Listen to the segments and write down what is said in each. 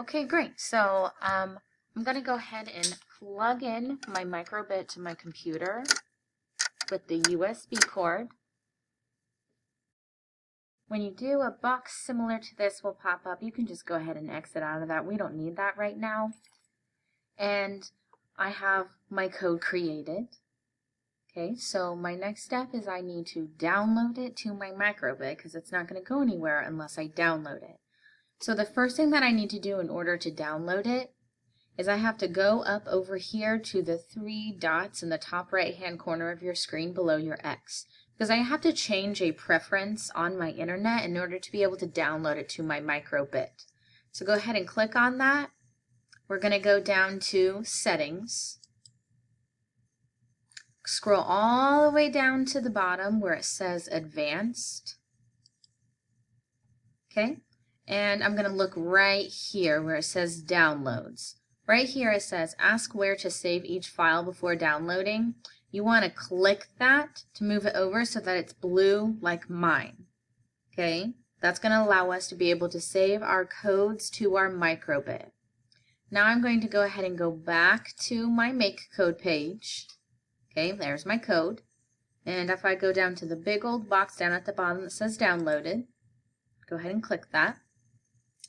Okay, great. So I'm going to go ahead and plug in my microbit to my computer with the USB cord. When you do, a box similar to this will pop up. You can just go ahead and exit out of that. We don't need that right now. And I have my code created. Okay, so my next step is I need to download it to my microbit because it's not going to go anywhere unless I download it. So the first thing that I need to do in order to download it is I have to go up over here to the three dots in the top right hand corner of your screen below your X, because I have to change a preference on my internet in order to be able to download it to my microbit. So go ahead and click on that. We're going to go down to Settings. Scroll all the way down to the bottom where it says Advanced. Okay, and I'm going to look right here where it says Downloads. Right here it says ask where to save each file before downloading. You want to click that to move it over so that it's blue like mine. Okay, that's going to allow us to be able to save our codes to our microbit. Now I'm going to go ahead and go back to my Make Code page. Okay, there's my code. And if I go down to the big old box down at the bottom that says Downloaded, go ahead and click that.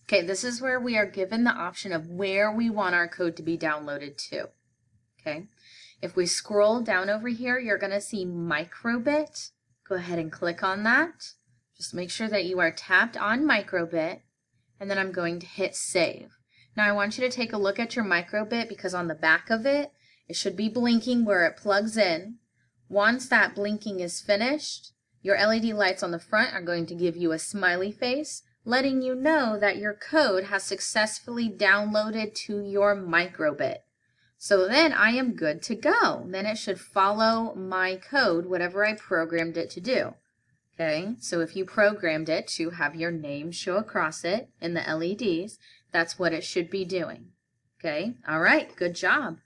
Okay, this is where we are given the option of where we want our code to be downloaded to. Okay, if we scroll down over here, you're going to see Microbit. Go ahead and click on that. Just make sure that you are tapped on Microbit, and then I'm going to hit Save. Now I want you to take a look at your microbit because on the back of it, it should be blinking where it plugs in. Once that blinking is finished, your LED lights on the front are going to give you a smiley face, letting you know that your code has successfully downloaded to your microbit. So then I am good to go. Then it should follow my code, whatever I programmed it to do. Okay, so if you programmed it to have your name show across it in the LEDs, that's what it should be doing. Okay, all right, good job.